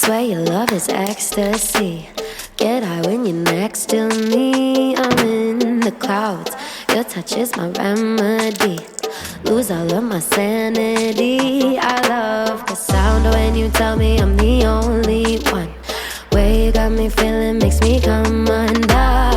Swear your love is ecstasy. Get high when you're next to me. I'm in the clouds. Your touch is my remedy. Lose all of my sanity. I love the sound when you tell me I'm the only one. Way you got me feeling makes me come undone.